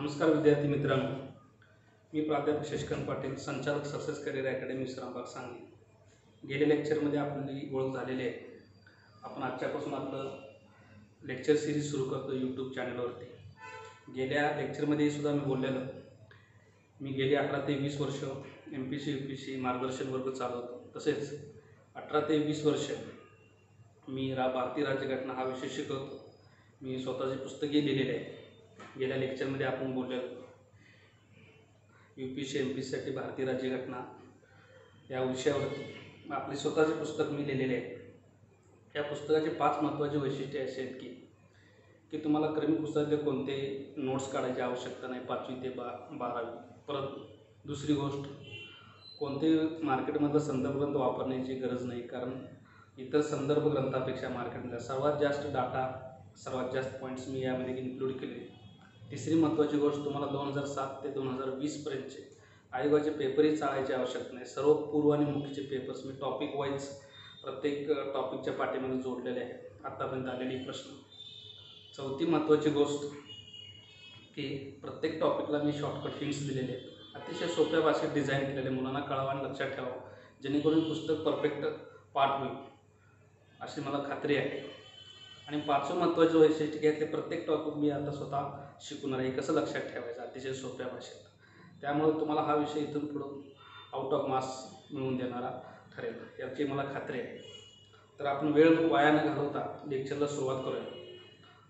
नमस्कार विद्यार्थी मित्रांनो, मी प्राध्यापक शशिकांत पाटील, संचालक success career academy Vishrambag Sangli. गेल्या लेक्चरमध्ये आपली ओळख झालेली आहे. आपण आजच्यापासून आपलं लेक्चर सिरीज सुरू करतो यूट्यूब चॅनलवरती. गेल्या लेक्चरमध्ये सुद्धा मी बोललेलं, मी गेली 18 ते 20 वर्ष MPC UPC मार्गदर्शन वर्ग चालवतो. तसेच 18 ते 20 वर्ष मी भारतीय राज्यघटना हा विषय शिकवतो. मी स्वतःची पुस्तके लिहिलेली आहे. गेल्या लेक्चरमध्ये आपण बोललेलो UPC MPCसाठी भारतीय राज्यघटना या विषयावरती आपले स्वतःचे पुस्तक मी लिहिलेले आहे. या पुस्तकाचे 5 महत्त्वाचे वैशिष्ट्ये असे आहेत की तुम्हाला क्रमिक पुस्तकातले कोणते नोट्स काढायची आवश्यकता नाही 5वी ते 12वी. परत दुसरी गोष्ट, कोणते मार्केटमधलं संदर्भ ग्रंथ वापरण्याची गरज नाही, कारण इतर संदर्भ ग्रंथापेक्षा मार्केटमध्ये सर्वात जास्त डाटा, सर्वात जास्त पॉईंट्स मी यामध्ये इन्क्लूड केले. तिसरी महत्त्वाची गोष्ट, तुम्हाला 2007 ते 2020 पर्यंतचे आयोगाचे पेपरही चाळायचे आवश्यकता नाही. सर्व पूर्व आणि मुख्यचे पेपर्स मी टॉपिक वाईज प्रत्येक टॉपिकच्या पाठीमध्ये जोडलेले आहे, आत्तापर्यंत आलेले प्रश्न. चौथी महत्त्वाची गोष्ट की प्रत्येक टॉपिकला मी शॉर्टकट हिंट्स दिलेले आहेत. अतिशय सोप्या भाषेत डिझाईन केलेले, मुलांना कळावं आणि लक्षात ठेवावं, जेणेकरून पुस्तक परफेक्ट पाठ होईल अशी मला खात्री आहे. आणि 5वं महत्त्वाचं वैशिष्ट्य की यातले प्रत्येक टॉपिक मी आता स्वतः शिकवणार आहे, कसं लक्षात ठेवायचं अतिशय सोप्या भाषेत. त्यामुळे तुम्हाला हा विषय इथून पुढं आउट ऑफ मार्क्स मिळवून देणारा ठरेल याची मला खात्री आहे. तर आपण वेळ वाया न घालवता लेक्चरला सुरुवात करूया.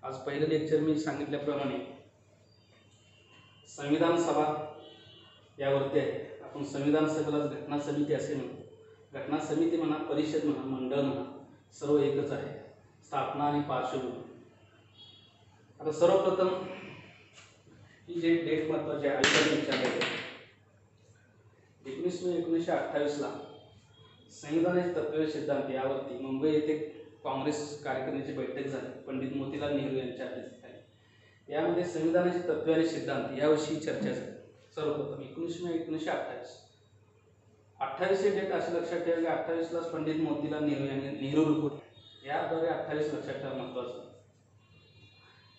आज पहिलं लेक्चर मी सांगितल्याप्रमाणे संविधान सभा यावरती आहे. आपण संविधान सभेला घटना समिती असे म्हणतो. घटना समिती म्हणा, परिषद म्हणा, मंडळ म्हणा, सर्व एकच आहे. स्थापना आणि पार्श्वभूमी. आता सर्वप्रथम ही जे डेट महत्त्वाची आहे, आयोगाने विचारलेली 19 मे 1928ला संविधानाचे तत्त्व सिद्धांत यावरती मुंबई येथे काँग्रेस कार्यकारिणीची बैठक झाली पंडित मोतीलाल नेहरू यांच्या अध्यक्षतेखाली. यामध्ये संविधानाचे तत्त्व आणि सिद्धांत याविषयी चर्चा झाली. सर्वप्रथम 19 मे 1928. 28 हे डेट असे लक्षात ठेवा की 28लाच पंडित मोतीलाल नेहरू यांनी नेहरू रिपोर्ट, याद्वारे 28 लक्षात ठेवा महत्त्वाचं.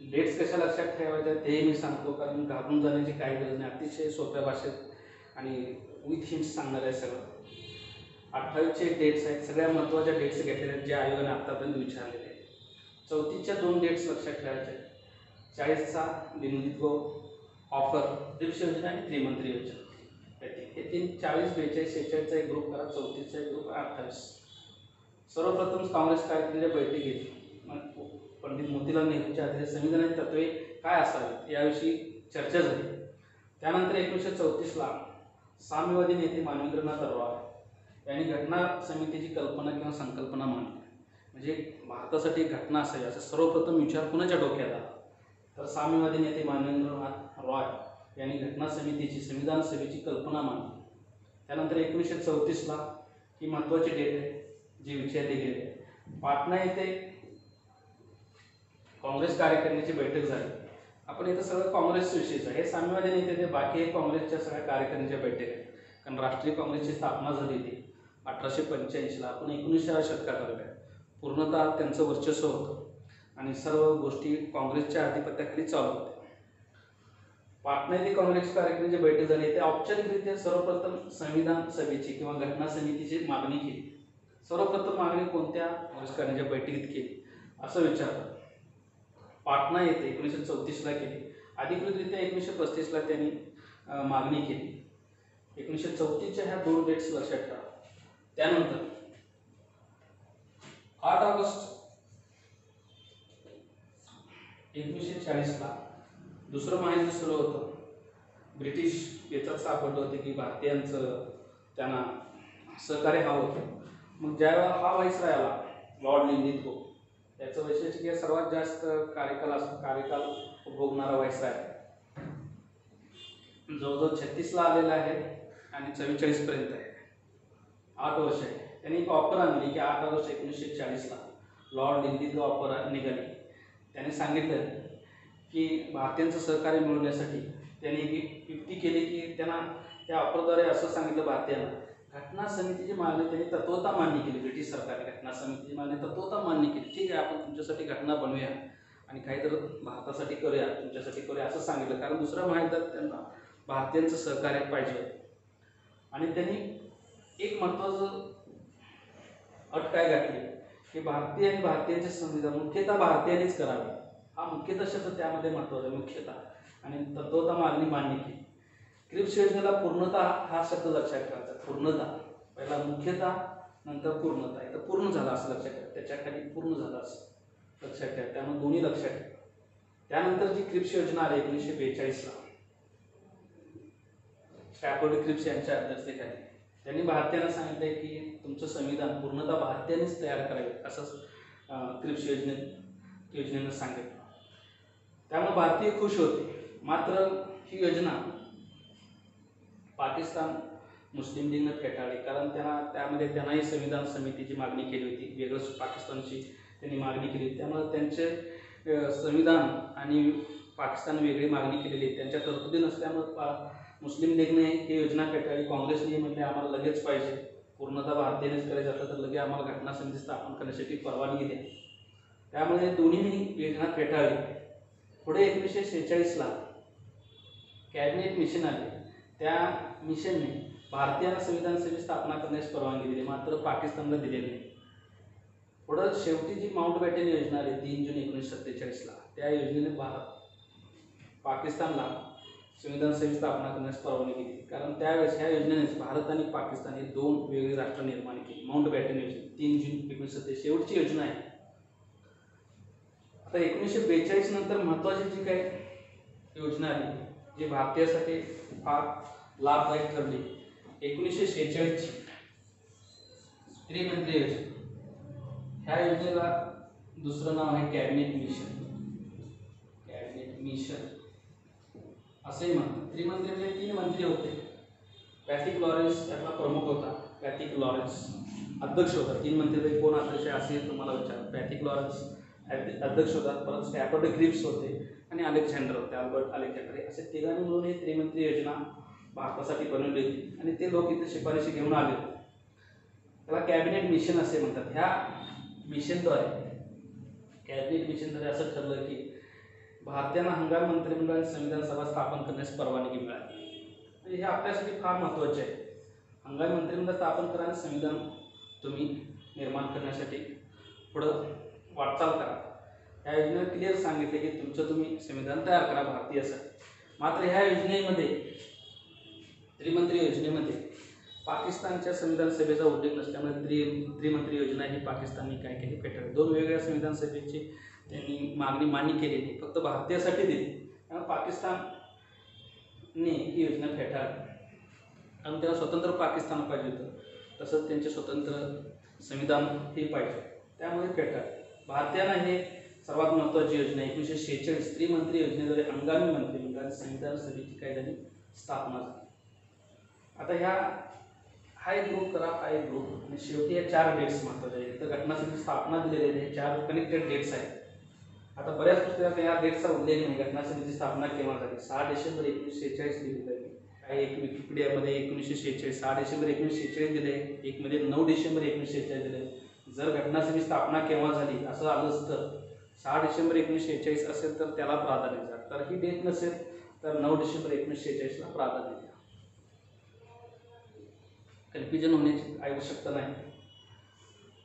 डेट्स कशा लक्षात ठेवायच्या ते मी सांगतो, कारण घाबरून जाण्याची काही गरज नाही. अतिशय सोप्या भाषेत आणि विथ हिंट्स सांगणार आहे सगळं. 28चे डेट्स आहेत, सगळ्या महत्त्वाच्या डेट्स घेतलेल्या आहेत, ज्या आयोगाने आत्तापर्यंत विचारलेले आहेत. 34च्या 2 डेट्स लक्षात ठेवायच्या. 40चा दिनदित्व ऑफर, दीडशे योजना आणि त्रिमंत्री योजना. हे 3 40, 42, 46चा एक ग्रुप करा, 34चा एक ग्रुप, 28. सर्वप्रथम काँग्रेस कार्यकारिणीच्या बैठकीत पंडित मोतीलाल नेहरूंच्या अध्यक्षतेखाली संविधानाची तत्त्वे काय असावीत याविषयी चर्चा झाली. त्यानंतर 1934ला साम्यवादी नेते मानवेंद्रनाथ रॉय यांनी घटना समितीची कल्पना किंवा संकल्पना मांडली. म्हणजे भारतासाठी घटना असावी असा सर्वप्रथम विचार कुणाच्या डोक्यात आला, तर साम्यवादी नेते मानवेंद्रनाथ रॉय यांनी घटना समितीची, संविधान सभेची कल्पना मांडली. त्यानंतर 1934ला ही महत्त्वाची डेट आहे जी विचारली गेली आहे. पाटणा येथे काँग्रेस कार्यकारिणीची बैठक झाली. आपण इथं सगळं काँग्रेस विषयीचं आहे. हे साम्यवादी नेते ते, बाकी हे काँग्रेसच्या सगळ्या कार्यकारिणीच्या बैठक आहेत. कारण राष्ट्रीय काँग्रेसची स्थापना झाली होती 1885ला. आपण 19व्या शतकात आलो आहे. पूर्णतः त्यांचं वर्चस्व होतं आणि सर्व गोष्टी काँग्रेसच्या अधिपत्याखाली चालू होत्या. पाटणा येथे काँग्रेस कार्यकारिणीची बैठक झाली. ते औपचारिकरित्या सर्वप्रथम संविधान सभेची किंवा घटना समितीची मागणी केली. सर्वप्रथम मागणी कोणत्या काँग्रेस कार्यकारिणीच्या बैठकीत केली असं विचारतात. पाटणा येथे 1934ला केली. अधिकृतरित्या 1935ला त्यांनी मागणी केली. 1934च्या ह्या 2 डेट्स लक्षात ठेवा. त्यानंतर 8 ऑगस्ट 1940ला दुसरं महायुद्ध सुरू होतं. ब्रिटिश याच्यात सापडलं होते की भारतीयांचं त्यांना सहकार्य हवं होतं. मग ज्यावेळेला हा व्हाईसरॉय आला, लॉर्ड लिंलिथगो, याचं वैशिष्ट्य की सर्वात जास्त कार्यकाल भोगणारा व्हाईसरॉय आहे. जवळजवळ 36ला आलेला आहे आणि 44 पर्यंत आहे, 8 वर्ष आहे. त्यांनी एक ऑफर आणली की 8 ऑगस्ट 1940ला लॉर्ड लिंलिथगो ऑफर निघाली. त्याने सांगितलं की भारतीयांचं सहकार्य मिळवण्यासाठी त्यांनी एक युक्ती केली की त्यांना त्या ऑफरद्वारे असं सांगितलं भारतीयांना, घटना समितीची मागणी त्यांनी तत्वता मान्य केली. ब्रिटिश सरकारने घटना समितीची मागणी तत्वता मान्य केली. ठीक आहे, आपण तुमच्यासाठी घटना बनवूया आणि काहीतरी भारतासाठी करूया, तुमच्यासाठी करूया असं सांगितलं. कारण दुसऱ्या महायुद्धात त्यांना भारतीयांचं सहकार्य पाहिजे होतं. आणि त्यांनी एक महत्त्वाचं अट काय गाठली की भारतीय आणि भारतीयांचे संविधान मुख्यतः भारतीयांनीच करावे. हा मुख्यतः शब्द त्यामध्ये महत्त्वाचा आहे, मुख्यतः. आणि तत्वता मागणी मान्य केली. क्रिप्स योजनेला पूर्णतः हा शब्द लक्षात ठेवायचा. पूर्णतः, पहिला मुख्यतः, नंतर पूर्णतः. इथं पूर्ण झाला असं लक्षात ठेवा, त्याच्या खाली पूर्ण झालं असं लक्षात ठेवा. त्यामुळे दोन्ही लक्षात ठेवा. त्यानंतर जी क्रिप्स योजना आली 1942ला स्टॅफोर्ड क्रिप्स यांच्या अध्यक्षतेखाली, त्यांनी भारतीयांना सांगितले की तुमचं संविधान पूर्णतः भारतीयांनीच तयार करावे असं क्रिप्स योजनेनं सांगितलं. त्यामुळे भारतीय खुश होते. मात्र ही योजना पाकिस्तान मुस्लिम लीगनं फेटाळली. कारण त्यामध्येही संविधान समितीची मागणी केली होती, वेगळंच पाकिस्तानची त्यांनी मागणी केली होती. त्यामुळे त्यांचे संविधान आणि पाकिस्तान वेगळी मागणी केलेली आहे, त्यांच्या तरतुदी नसल्यामुळे मुस्लिम लीगने ही योजना फेटाळली. काँग्रेसने म्हटले आम्हाला लगेच पाहिजे, पूर्णतः भारतीयांनीच करायचं असलं तर लगेच आम्हाला घटना समिती स्थापन करण्यासाठी परवानगी द्या. त्यामुळे दोन्हीही योजना फेटाळली. पुढे 1946ला कॅबिनेट मिशन आले. त्या मिशनने भारतीयांना संविधान सभेची स्थापना करण्यास परवानगी दिली, मात्र पाकिस्तानला दिलेली नाही. पुढं शेवटी जी माउंटबॅटन योजना आली 3 जून 1947ला, त्या योजनेने पाकिस्तानला संविधान सभेची स्थापना करण्यास परवानगी दिली. कारण त्यावेळेस ह्या योजनेने भारत आणि पाकिस्तान हे 2 वेगळी राष्ट्र निर्माण केली. माउंटबॅटन योजना 3 जून 1947 शेवटची योजना आहे. आता 1942 नंतर महत्त्वाची जी काही योजना आली जी भारतीयासाठी फार लाभदायक ठरली, 1946ची त्रिमंत्री योजना. ह्या योजनेला दुसरं नाव आहे कॅबिनेट मिशन. कॅबिनेट मिशन असे म्हणतात. त्रिमंत्री म्हणजे 3 मंत्री होते. पॅथिक लॉरेन्स त्यातला प्रमुख होता. पॅथिक लॉरेन्स अध्यक्ष होता. 3 मंत्रीपैकी कोण अध्यक्ष असे तुम्हाला विचार. पॅथिक लॉरेन्स अध्यक्ष होता, परत स्टॅफोर्ड क्रिप्स होते आणि अलेक्झांडर होते, अल्बर्ट अलेक्झांडर. असे तिघांनी मिळून ही त्रिमंत्री योजना भारतासाठी बनवली होती आणि ते लोक इथे शिफारशी घेऊन आले. त्याला कॅबिनेट मिशन असे म्हणतात. ह्या मिशनद्वारे, कॅबिनेट मिशनद्वारे असं ठरलं की भारतीयांना हंगामी मंत्रिमंडळ संविधान सभा स्थापन करण्यास परवानगी मिळाली. म्हणजे हे आपल्यासाठी फार महत्त्वाचे आहे. हंगामी मंत्रिमंडळ स्थापन करा आणि संविधान तुम्ही निर्माण करण्यासाठी पुढं वाटचाल करा. या योजनेत क्लिअर सांगितले की तुमचं तुम्ही संविधान तयार करा भारतीयासाठी. मात्र ह्या योजनेमध्ये, त्रिमंत्री योजनेमध्ये पाकिस्तानच्या संविधान सभेचा उल्लेख नसल्यामुळे त्रिमंत्री योजना ही पाकिस्तानने काय केली, फेटाळली. 2 वेगवेगळ्या संविधान सभेची त्यांनी मागणी मान्य केलेली, फक्त भारतीयासाठी दिली. त्यामुळे पाकिस्तानने ही योजना फेटाळली. कारण त्यांना स्वतंत्र पाकिस्तान पाहिजे होतं, तसंच त्यांचे स्वतंत्र संविधान हे पाहिजे, त्यामुळे फेटाळली. भारतीयांना हे सर्वात महत्त्वाची योजना 1946 त्रिमंत्री योजनेद्वारे हंगामी मंत्रिमंडळ संविधान सभेची काय झाली, स्थापना झाली. आता हा एक ग्रुप करा, हा एक ग्रुप, आणि शेवटी या 4 डेट्स महत्त्वाच्या आहेत. तर घटना समिती स्थापना दिलेले आहेत, 4 कनेक्टेड डेट्स आहेत. आता बऱ्याच पुस्तकात या डेटचा उल्लेख नाही. घटना समितीची स्थापना केव्हा झाली, 6 डिसेंबर 1946 लिहिलेलं आहे. काही एक विकिपीडियामध्ये 1946 6 डिसेंबर 1946 दिले, एकमध्ये 9 डिसेंबर 1946 दिले. जर घटना समिती स्थापना केव्हा झाली असं आलंच तर 6 डिसेंबर 1946 असेल तर त्याला प्राधान्य द्या. तर ही डेट नसेल तर 9 डिसेंबर 1946ला प्राधान्य द्या. कन्फ्युजन होण्याची आवश्यकता नाही.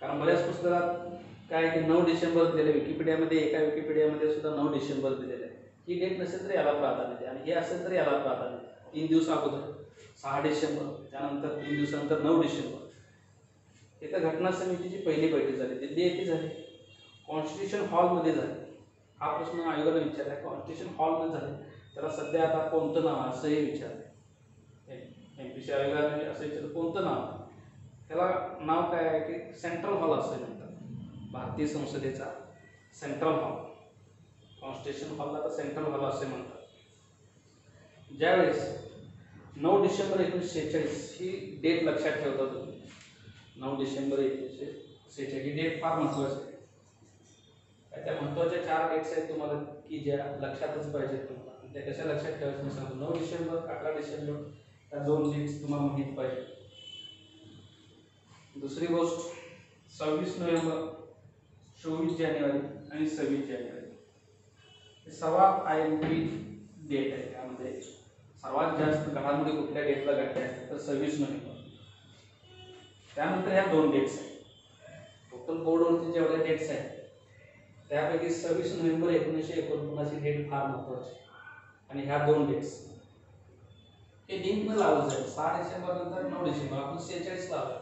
कारण बऱ्याच पुस्तकात काय की 9 डिसेंबर दिले, विकिपीडियामध्ये एका विकिपीडियामध्ये सुद्धा 9 डिसेंबर दिलेलं आहे. ही डेट नसेल तर याला प्राधान्य द्या आणि हे असेल तर याला प्राधान्य द्या. 3 दिवस अगोदर 6 डिसेंबर, त्यानंतर 3 दिवसानंतर 9 डिसेंबर. इथं घटना समितीची पहिली बैठक झाली, दिल्ली येथे झाली, कॉन्स्टिट्यूशन हॉलमध्ये झाली. हा प्रश्न आयोगाला विचारला, कॉन्स्टिट्यूशन हॉलमध्ये झाले, त्याला सध्या आता कोणतं नाव असंही विचारलं. MPC आयोगाने असं विचारलं कोणतं नाव, त्याला नाव काय आहे की सेंट्रल हॉल असं म्हणतात. भारतीय संसदेचा सेंट्रल हॉल, कॉन्स्टिट्यूशन हॉलला तर सेंट्रल हॉल असे म्हणतात. ज्यावेळेस 9 डिसेंबर 1946 ही डेट लक्षात ठेवता तुम्ही. 9 डिसेंबर 1946 ही डेट फार महत्त्वाची आहे. त्या महत्त्वाच्या 4 डेट्स आहेत तुम्हाला की ज्या लक्षातच पाहिजेत तुम्हाला. आणि त्या कशा लक्षात ठेवायचं मी सांगतो. 9 डिसेंबर 11 डिसेंबर या 2 डेट्स तुम्हाला माहीत पाहिजे. दुसरी गोष्ट 26 नोव्हेंबर, 24 जानेवारी आणि 26 जानेवारी सर्वात IMP डेट आहे. त्यामध्ये सर्वात जास्त घडामोडी कुठल्या डेटला घडल्या असतात तर 26 नोव्हेंबर. त्यानंतर ह्या दोन डेट्स आहेत. टोटल बोर्डवरती जेवढ्या डेट्स आहेत त्यापैकी 26 नोव्हेंबर 1949 ही डेट फार महत्त्वाची आहे. आणि ह्या दोन डेट्स हे लिंक न लावलं जाईल. 6 डिसेंबर नंतर 9 डिसेंबर आपण 46 लावलं.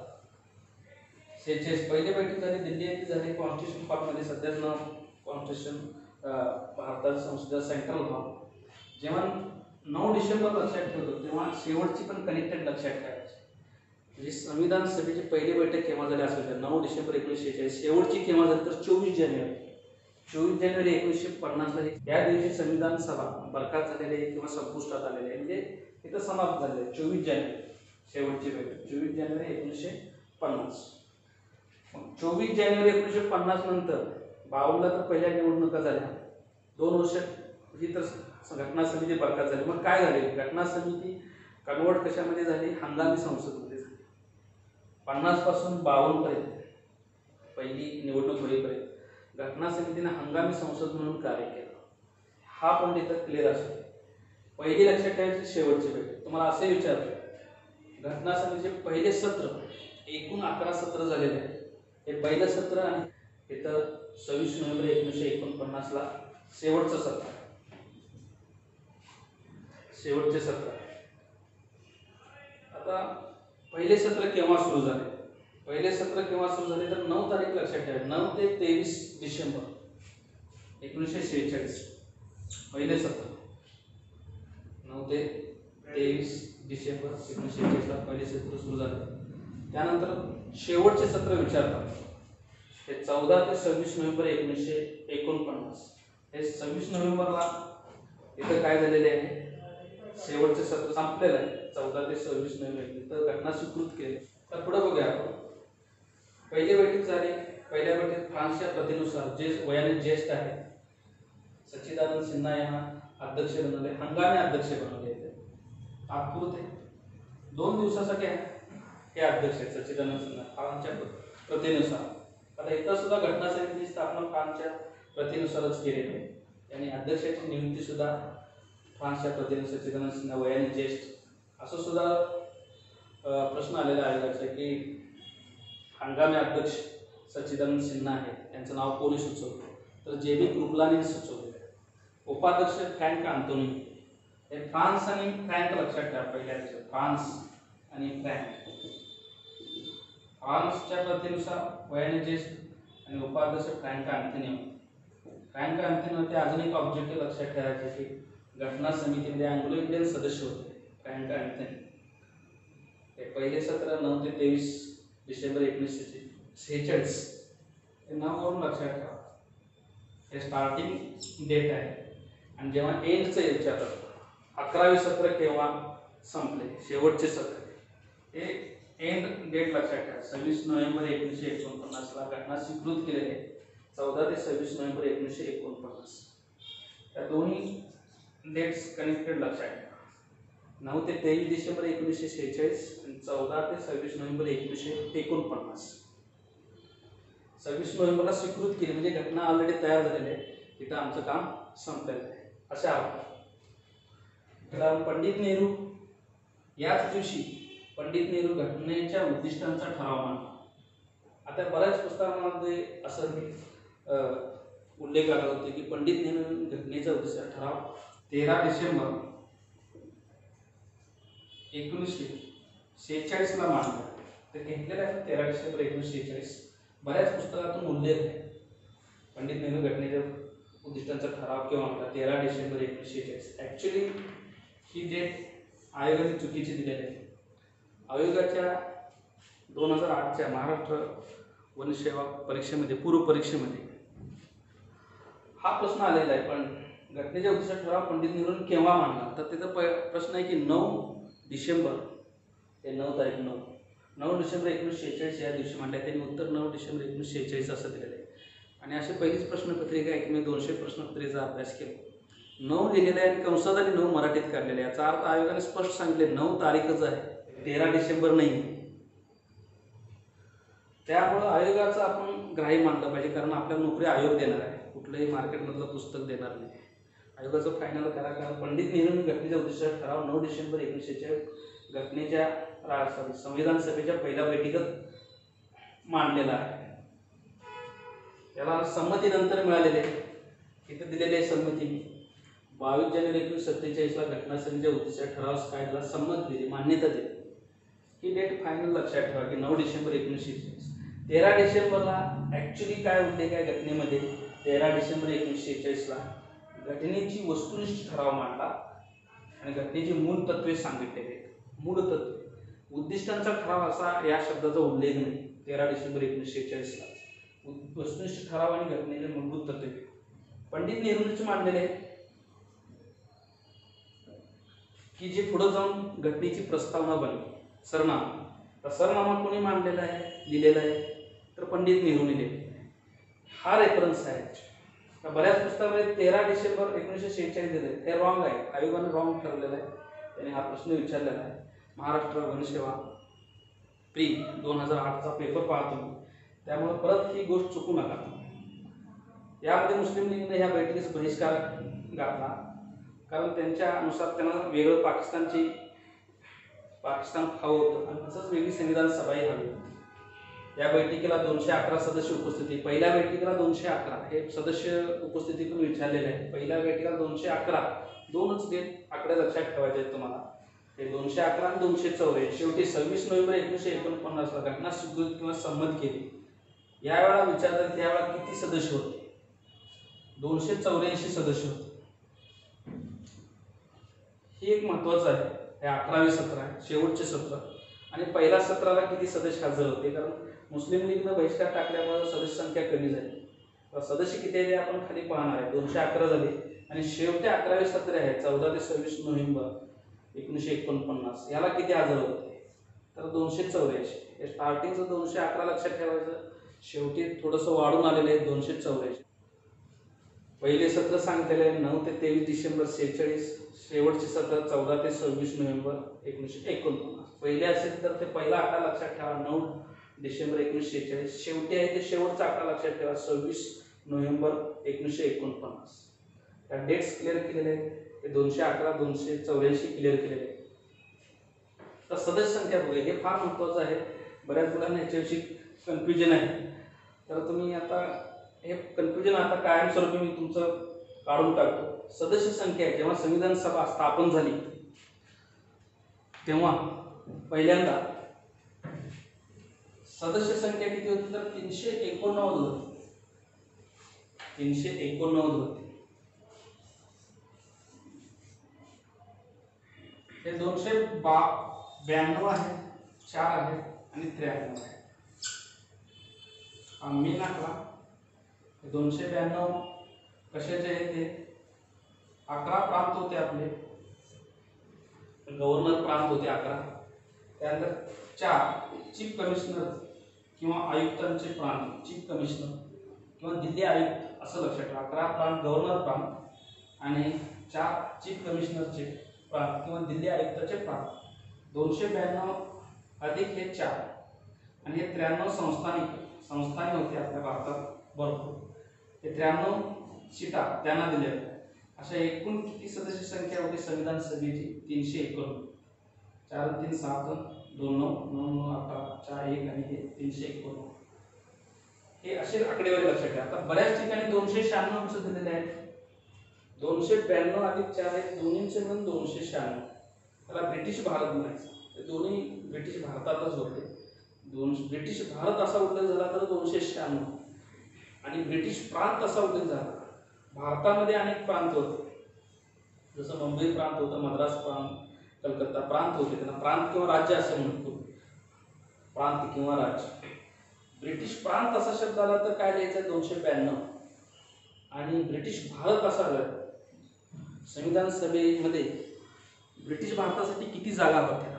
46 पहिली बैठक झाली दिल्ली येथे झाली कॉन्स्टिट्यूशन हॉलमध्ये, सध्याच नाव कॉन्स्टिट्यूशन भारतात संसद सेंट्रल हॉल. जेव्हा 9 डिसेंबर लक्षात ठेवतो तेव्हा शेवटची पण कनेक्टेड लक्षात ठेवायची. म्हणजे संविधान सभेची पहिली बैठक केव्हा झाली असेल 9 डिसेंबर 1946, शेवटची केव्हा झाली तर 24 जानेवारी 1950 ला. या दिवशी संविधान सभा बरखास्त झालेली आहे किंवा संपुष्टात आलेली आहे, म्हणजे इथं समाप्त झालेली आहे. 24 जानेवारी शेवटची बैठक 24 जानेवारी 1950. मग 24 जानेवारी 1950 नंतर 52 ला तर पहिल्या निवडणुका झाल्या. 2 वर्ष ही तर घटना समिती बरखास्त झाली. मग काय झाले, घटना समिती कन्वर्ट कशामध्ये झाली, हंगामी संसदमध्ये झाली. 50 पासून 52 पर्यंत पहिली निवडणूक होईपर्यंत घटना समितीने हंगामी संसद म्हणून कार्य केलं. हा पण इथं क्लिअर असतो. पहिली लक्षात ठेवायची शेवटची बैठक. तुम्हाला असे विचारतो घटना समितीचे पहिले सत्र, एकूण 11 सत्र झालेले आहेत. हे पहिलं सत्र आणि इथं 26 नोव्हेंबर 1949 ला शेवटचं सत्र, शेवटचे सत्र. आता पहिले सत्र केव्हा सुरू झाले, पहिले सत्र केव्हा सुरू झाले तर 9 तारीख लक्षात ठेवा. 9 ते 23 डिसेंबर 1946 पहिले सत्र. 9 ते 23 डिसेंबर 1946 ला पहिले सत्र सुरू झाले. त्यानंतर शेवटचे सत्र विचारतात हे 14 ते 26 नोव्हेंबर 1949. हे 26 नोव्हेंबरला इथं काय झालेले आहे, शेवटचे सत्र संपलेलं आहे. 14 ते 26 नोव्हेंबर इथं घटना स्वीकृत केली. तर पुढे बघूया आपण. पहिली बैठक झाली. पहिल्या बैठकीत फ्रान्सच्या प्रथेनुसार जे वयाने ज्येष्ठ आहेत सच्चिदानंद सिन्हा यांना अध्यक्ष बनवले, हंगामी अध्यक्ष बनवले. तात्पुरते 2 दिवसासाठी हे अध्यक्ष आहेत सच्चिदानंद सिन्हा फ्रान्सच्या प्रथेनुसार. आता इथं सुद्धा घटना समितीची स्थापना फ्रान्सच्या प्रथेनुसारच केलेली आहे. आणि अध्यक्षाची नियुक्ती सुद्धा फ्रान्सच्या प्रथेनुसार सच्चिदानंद सिन्हा वयाने ज्येष्ठ. असं सुद्धा प्रश्न आलेला आहे लक्षात की हंगामी अध्यक्ष सच्चिदानंद सिन्हा आहे, त्यांचं नाव कोणी सुचवलं तर JB कृपलानीने सुचवलेलं आहे. उपाध्यक्ष फ्रँक अँथोनी. हे फ्रान्स आणि फ्रँक लक्षात ठेवा. पहिल्या फ्रान्स आणि फ्रँक. फ्रान्सच्या प्रथेनुसार वयाने ज्येष्ठ आणि उपाध्यक्ष फ्रँक अँथोनी. फ्रँक अँथोनी ते अजून एक ऑब्जेक्टिव्ह लक्षात ठेवायचे की घटना समितीमध्ये अँग्लो इंडियन सदस्य होते फ्रँक अँथोनी. हे पहिले सत्र 9 ते 23 डिसेंबर 1946 हे नावावरून लक्षात ठेवा. हे स्टार्टिंग डेट आहे. आणि जेव्हा एंडचं विचारतात 11वे सत्र केव्हा संपले, शेवटचे सत्र, हे एंड डेट लक्षात ठेवा. 26 नोव्हेंबर 1949 ला घटना स्वीकृत केलेली आहे. 14 ते 26 नोव्हेंबर 1949 या दोन्ही डेट्स कनेक्टेड लक्षात ठेवा. 9 ते 23 डिसेंबर 1946 आणि 14 ते 26 नोव्हेंबर 1949. 26 नोव्हेंबरला स्वीकृत केली म्हणजे घटना ऑलरेडी तयार झालेली आहे. तिथं आमचं काम संपलेलं आहे. अशा पंडित नेहरू याच दिवशी पंडित नेहरू घटनेच्या उद्दिष्टांचा ठराव मांडला. आता बऱ्याच पुस्तकांमध्ये असं उल्लेख आला होता की पंडित नेहरू घटनेचा उद्दिष्ट ठराव 13 डिसेंबर 1946 ला मांडला. ते घेतलेलं आहे 13 डिसेंबर 1946. बऱ्याच पुस्तकातून उल्लेख आहे पंडित नेहरू घटनेच्या उद्दिष्टांचा ठराव केव्हा मांडला 13 डिसेंबर 1946. ॲक्च्युली ही डेट आयोगाने चुकीची दिलेली आहे. आयोगाच्या 2008च्या महाराष्ट्र वनसेवा परीक्षेमध्ये पूर्व परीक्षेमध्ये हा प्रश्न आलेला आहे. पण घटनेच्या उद्दिष्टांचा ठराव पंडित नेहरूंनी केव्हा मांडला तर तिथं प्रश्न आहे की 9 डिसेंबर हे 9 तारीख 9 डिसेंबर 1946 या दिवशी मांडले. त्यांनी उत्तर 9 डिसेंबर 1946 असं दिलेलं आहे. आणि अशी पहिलीच प्रश्नपत्रिका आहे की मी 200 प्रश्नपत्रिकेचा अभ्यास केला. 9 लिहिलेलं आहे आणि कंसात आणि 9 मराठीत काढलेले. याचा अर्थ आयोगाने स्पष्ट सांगितले 9 तारीखच आहे, 13 डिसेंबर नाही. त्यामुळं आयोगाचं आपण ग्राह्य मानलं पाहिजे कारण आपल्याला नोकरी आयोग देणार आहे, कुठलंही मार्केटमधलं पुस्तक देणार नाही. आयोगाचं फायनल करा, कारण पंडित नेहरूंनी घटनेच्या उद्देशाचा ठराव 9 डिसेंबर 1946 घटनेच्या संविधान सभेच्या पहिल्या बैठकीत मांडलेला आहे. याला संमतीनंतर मिळालेले इथे दिलेली आहे संमती. 22 जानेवारी 1947 घटना सभेच्या उद्देशाच्या ठरावास कायद्याला संमत दिली, मान्यता दिली. ही डेट फायनल लक्षात ठेवा की 9 डिसेंबर 1946. 13 डिसेंबरला ॲक्च्युली काय उल्लेख आहे घटनेमध्ये? 13 डिसेंबर 1946ला घटनेची वस्तुनिष्ठ ठराव मांडला आणि घटनेची मूळ तत्वे सांगितलेले. मूळ तत्वे, उद्दिष्टांचा ठराव असा या शब्दाचा उल्लेख नाही 13 डिसेंबर 1946ला. वस्तुनिष्ठ ठराव आणि घटनेचे मूलभूत तत्वे पंडित नेहरूंचे मांडलेले की जे पुढे जाऊन घटनेची प्रस्तावना बनली. सरनामा, सरनामा कोणी मांडलेला आहे, लिहिलेला आहे? तर पंडित नेहरूंनी लिहिलेला आहे. हा रेफरन्स आहे. बऱ्याच पुस्तकामध्ये 13 डिसेंबर 1946 दिले, हे रॉंग आहे. आयोगाने रॉंग ठरवलेलं आहे. त्याने हा प्रश्न विचारलेला आहे. महाराष्ट्र वनसेवा प्री 2008चा पेपर पाहतो मी, त्यामुळे परत ही गोष्ट चुकू नका. यामध्ये मुस्लिम लीगने ह्या बैठकीचा बहिष्कार घातला, कारण त्यांच्यानुसार त्यांना वेगळं पाकिस्तान हवं होतं आणि तसंच वेगळी संविधान सभाही हवी होती. या बैठकीला 211 सदस्य उपस्थिती. पहिल्या बैठकीला 211 हे सदस्य उपस्थितीतून विचारलेले आहे. पहिल्या बैठकीला 211, दोनच आकडे लक्षात ठेवायचे आहेत तुम्हाला. हे 211 आणि 284. शेवटी 26 नोव्हेंबर 1949ला घटना स्वीकृत किंवा संमत केली. यावेळेला विचारतात त्यावेळेला किती सदस्य होते? 284 सदस्य होते. हे एक महत्त्वाचं आहे. हे 11वे सत्र आहे, शेवटचे सत्र. आणि पहिल्या सत्राला किती सदस्य हजर होते? कारण मुस्लिम लीगनं बहिष्कार टाकल्यामुळे सदस्य संख्या कमी झाली. तर सदस्य किती आहे आपण खाली पाहणार आहे. 211 झाले आणि शेवटी 11वे सत्र आहे 14 ते 26 नोव्हेंबर 1949. याला किती हजर होते? तर 284. हे स्टार्टिंगचं 211 लक्षात ठेवायचं, शेवटी थोडंसं वाढून आलेलं आहे 284. पहिले सत्र सांगितलेले 9 ते 23 डिसेंबर 46. शेवटचे सत्र 14 ते 26 नोव्हेंबर 1949. पहिले असेल तर ते पहिला आकडा लक्षात ठेवा 9 डिसेंबर 1946. शेवटी आहे ते शेवटचा आकडा लक्षात ठेवा 26 नोव्हेंबर 1949. त्या डेट्स क्लिअर केलेले आहेत. ते 211 284 क्लिअर केलेले आहेत. तर सदस्य संख्या बघूया, हे फार महत्त्वाचं आहे. बऱ्याच मुलांना ह्याच्याविषयी कन्फ्युजन आहे. तर तुम्ही आता हे कन्फ्युजन आता कायमस्वरूपी मी तुमचं काढून टाकतो. सदस्य संख्या जेव्हा संविधान सभा स्थापन झाली तेव्हा पहिल्यांदा सदस्य संख्या किती होती? तर 389 होती. 389 होती. हे 292 आहे, 4 आहे आणि 93 आहे. मेन आकडा 292 कशाचे आहे? ते 11 प्रांत होते आपले, गव्हर्नर प्रांत होते 11. त्यानंतर 4 चीफ कमिशनर किंवा आयुक्तांचे प्रांत, चीफ कमिशनर किंवा दिल्ली आयुक्त असं लक्षात ठेवा. 11 प्रांत गव्हर्नर प्रांत आणि 4 चीफ कमिशनरचे प्रांत किंवा दिल्ली आयुक्ताचे प्रांत. 292 अधिक हे 4 आणि हे 93 संस्थाने होते आपल्या भारतात भरपूर. हे 93 सीटा त्यांना दिल्या. अशा एकूण किती सदस्य संख्या होती संविधान सभेची? 351. 4 3 7 2 9 9 9 18 4 1 आणि हे 351. हे असे आकडेवारी लक्षात ठेवा. आता बऱ्याच ठिकाणी 296 कसं दिलेले आहेत? 292 अधिक 4 आहेत, दोन्हींचे मिळून 296. त्याला ब्रिटिश भारत म्हणायचं. ते दोन्ही ब्रिटिश भारतातच होते. ब्रिटिश भारत असा उल्लेख झाला तर 296 आणि ब्रिटिश प्रांत असा उल्लेख झाला. भारतामध्ये अनेक प्रांत होते, जसं मुंबई प्रांत होतं, मद्रास प्रांत, कलकत्ता प्रांत होते. त्यांना प्रांत किंवा राज्य असं म्हणतो. प्रांत किंवा राज्य. ब्रिटिश प्रांत असा शब्द आला तर काय लिहायचं? 292. आणि ब्रिटिश भारत असा आला. संविधान सभेमध्ये ब्रिटिश भारतासाठी किती जागा होत्या?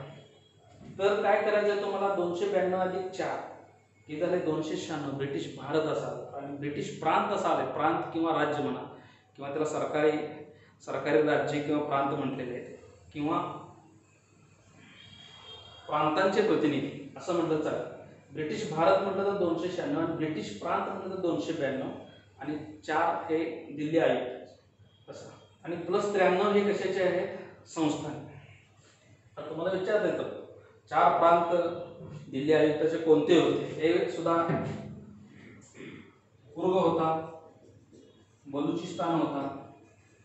तर काय करायचं तुम्हाला? 292 अधिक 4 हे झाले 296. ब्रिटिश भारत असा आणि ब्रिटिश प्रांत असा आले. प्रांत किंवा राज्य म्हणा, किंवा त्याला सरकारी राज्य किंवा प्रांत म्हटलेले आहेत, किंवा प्रांतांचे प्रतिनिधी असं म्हटलं चालेल. ब्रिटिश भारत म्हटलं तर 296 आणि ब्रिटिश प्रांत म्हटलं तर 292 आणि 4 हे दिल्ली आयुक्त असं. आणि +93 हे कशाचे आहेत? संस्थान. तर तुम्हाला विचारता येतं 4 प्रांत दिल्ली आयुक्ताचे कोणते होते? हे सुद्धा कुर्ग होता, बलुचिस्तान होता,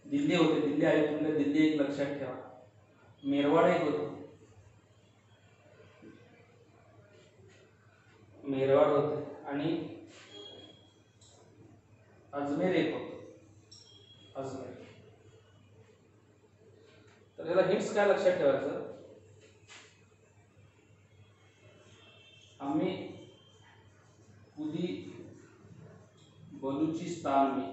दिल्ली होते. दिल्ली आयुक्त म्हणजे दिल्ली एक लक्षात ठेवा. मेरवाड एक होतं, मेरवाड होते आणि अजमेर एक होतं, अजमेर. तर याला हिंट्स काय लक्षात ठेवायचं? आम्ही खुदी बलुचिस्तान में,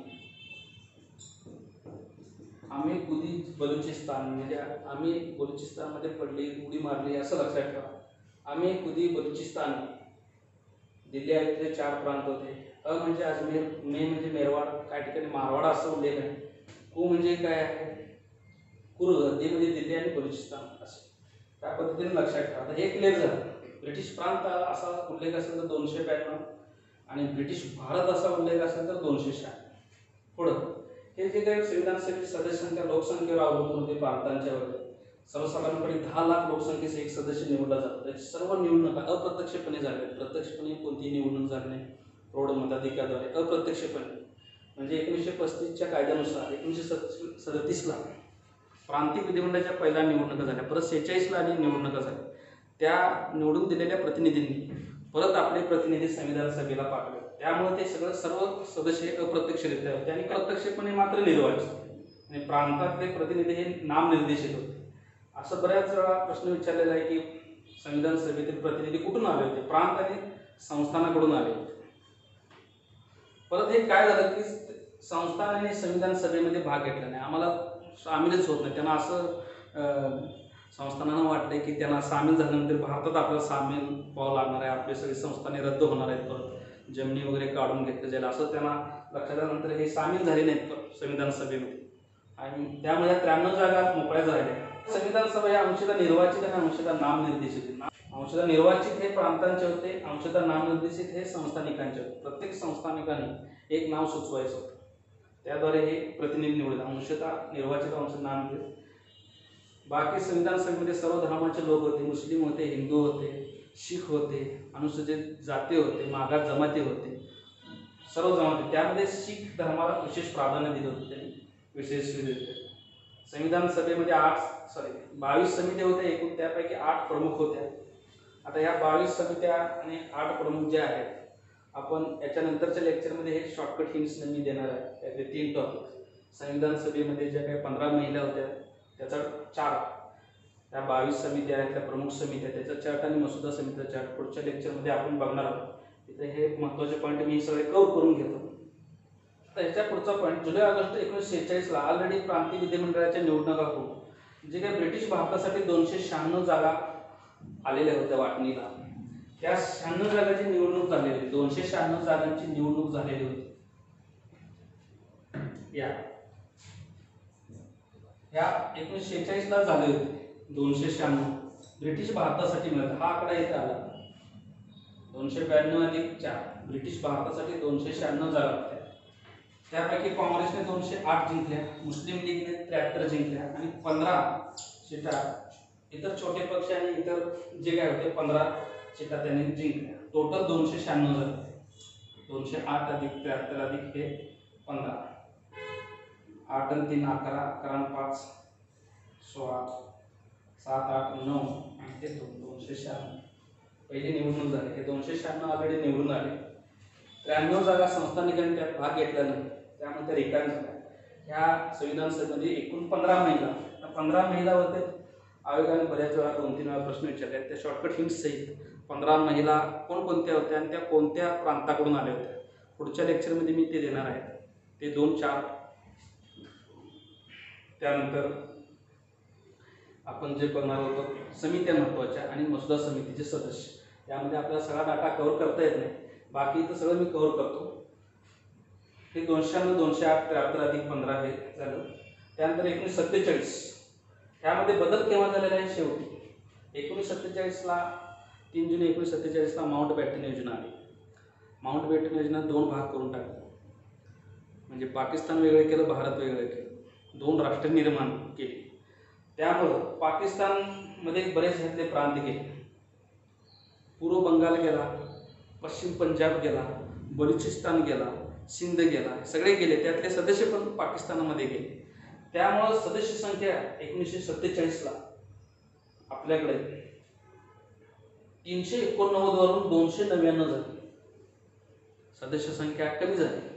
आम्ही खुदी बलुचिस्तान म्हणजे आम्ही बलुचिस्तानमध्ये पडली, उडी मारली असं लक्षात ठेवा. आम्ही खुदी बलुचिस्तान में. दिल्ली आयुक्ताचे 4 प्रांत होते. अ म्हणजे अजमेर, मे म्हणजे मेरवाड, काही ठिकाणी मारवाड असं उल्लेख आहे. कु म्हणजे काय आहे? कुर्ग, दी म्हणजे दिल्ली आणि बलुचिस्तान असं. त्या पद्धतीने लक्षात ठेवा. आता हे क्लिअर झालं. ब्रिटिश प्रांत असा उल्लेख असेल तर 292 आणि ब्रिटिश भारत असा उल्लेख असेल तर 296. पुढं हे जे काही संविधान सभेची सदस्य संख्या लोकसंख्येवर अवलंबून होते प्रांतांच्या वगैरे. सर्वसाधारणपणे 10 लाख लोकसंख्येचा एक सदस्य निवडला जातो. त्याची सर्व निवडणुका अप्रत्यक्षपणे झाल्या. प्रत्यक्षपणे कोणतीही निवडणूक झाली नाही. प्रौढ मताधिकाराद्वारे अप्रत्यक्षपणे. म्हणजे 1935च्या कायद्यानुसार 1937ला प्रांतिक विधिमंडळाच्या पहिल्या निवडणुका झाल्या. परत 46ला आणि निवडणुका झाल्या. त्या निवडून दिलेल्या प्रतिनिधींनी परत आपले प्रतिनिधी संविधान सभेला पाठवले. त्यामुळे ते सर्व सदस्य अप्रत्यक्षरित्या होते आणि प्रत्यक्षपणे मात्र निर्वाचित आणि प्रांतातले प्रतिनिधी हे नामनिर्देशित होते. असं बऱ्याच वेळा प्रश्न विचारलेला आहे की संविधान सभेतील प्रतिनिधी कुठून आले होते? प्रांत आणि संस्थानाकडून आले होते. परत हे काय झालं की संस्थान आणि संविधान सभेमध्ये भाग घेतला नाही, आम्हाला सामीलच होत नाही. त्यांना असं संस्थानानं वाटलंय की त्यांना सामील झाल्यानंतर भारतात आपल्याला सामील व्हावं लागणार आहे, आपले सगळे संस्थाने रद्द होणार आहेत, परत जमिनी वगैरे काढून घेतलं जाईल असं त्यांना लक्षात आल्यानंतर हे सामील झाले नाहीत संविधान सभेमध्ये आणि त्यामुळे 93 जागा मोकळ्या झाल्या. संविधान सभा या अंशतः निर्वाचित आणि अंशतः नामनिर्देशित. अंशतः निर्वाचित हे प्रांतांचे होते, अंशतः नामनिर्देशित हे संस्थानिकांचे होते. प्रत्येक संस्थानिकाने एक नाव सुचवायचं होतं, त्याद्वारे हे प्रतिनिधी निवडले. अंशतः निर्वाचित, अंशतः नामनिर्देशित. बाकी संविधान सभेमध्ये सर्व धर्माचे लोक होते. मुस्लिम होते, हिंदू होते, शीख होते, अनुसूचित जाती होते, मागास जमाती होते, सर्व जमाती. त्यामध्ये शीख धर्माला विशेष प्राधान्य दिलं होतं त्यांनी विशेषरित्या. संविधान सभेमध्ये 22 समित्या होत्या एकूण, त्यापैकी 8 प्रमुख होत्या. आता ह्या 22 समित्या आणि 8 प्रमुख जे आहेत, आपण याच्यानंतरच्या लेक्चरमध्ये हे शॉर्टकट हिंट्स मी देणार आहे. त्याचे 3 टॉपिक. संविधान सभेमध्ये ज्या काही 15 महिला होत्या त्याचा चार्ट, त्या 22 समित्या आहेत त्या प्रमुख समित्या, त्याचा चार्ट आणि मसुदा समितीचा चार्ट पुढच्या लेक्चरमध्ये आपण बघणार आहोत. इथे हे महत्त्वाचे पॉईंट मी सगळे कव्हर करून घेतो. तर ह्याच्या पुढचा पॉईंट, जुलै ऑगस्ट 1946ला ऑलरेडी प्रांतीय विधिमंडळाच्या निवडणुका होऊन जे काही ब्रिटिश भारतासाठी 296 जागा आलेल्या होत्या वाटणीला, त्या 96 जागांची निवडणूक झालेली होती. 296 जागांची निवडणूक झालेली होती. या 1946ला झाले होते 296 ब्रिटिश भारतासाठी मिळत. हा आकडा इथे आला 292 अधिक 4. ब्रिटिश भारतासाठी 296 जागा होत्या. त्यापैकी काँग्रेसने 208 जिंकल्या, मुस्लिम लीगने 73 जिंकल्या आणि 15 सीटा इतर छोटे पक्ष आणि इतर जे काय होते 15 सीटा त्यांनी जिंकल्या. टोटल 296 झाले. 208 अधिक 73 अधिक हे 15, 8 आणि 3 11, 11 आणि 5 16, 7 8 9 आणि ते 296 पहिली निवडणूक झाली. हे 296 ऑलरेडी निवडून आले. 93 जागा संस्थानिकांनी त्यात भाग घेतला नाही, त्यामुळे त्या रिकाम्या झाल्या. ह्या संविधान सभेमध्ये एकूण 15 महिला, 15 महिलावरती आयोगाने बऱ्याच वेळा 2-3 वेळा प्रश्न विचारले. त्या शॉर्टकट हिंट्स सहित 15 महिला कोणकोणत्या होत्या आणि त्या कोणत्या प्रांताकडून आल्या होत्या पुढच्या लेक्चरमध्ये मी ते देणार आहे. ते 2-4. त्यानंतर आपण जे बघणार होतो समित्या महत्त्वाच्या आणि मसुदा समितीचे सदस्य. यामध्ये आपल्याला सगळा डाटा कव्हर करता येत नाही, बाकी इथं सगळं मी कव्हर करतो. हे 296, 208, 73 अधिक 15 हे झालं. त्यानंतर 1947 ह्यामध्ये बदल केव्हा झालेला आहे? शेवटी 1947ला 3 जुलै 1947ला माउंट बॅटन योजना आली. माउंट बॅटन योजना 2 भाग करून टाकली, म्हणजे पाकिस्तान वेगळं केलं, भारत वेगळं केलं. 2 राष्ट्र निर्माण केली. त्यामुळं पाकिस्तानमध्ये बरेच ह्यातले प्रांत गेले. पूर्व बंगाल गेला, पश्चिम पंजाब गेला, बलुचिस्तान गेला, सिंध गेला, सगळे गेले. त्यातले सदस्य पण पाकिस्तानामध्ये गेले. त्यामुळं सदस्य संख्या 1947ला आपल्याकडे 389 वरून 299 झाली. सदस्य संख्या कमी झाली.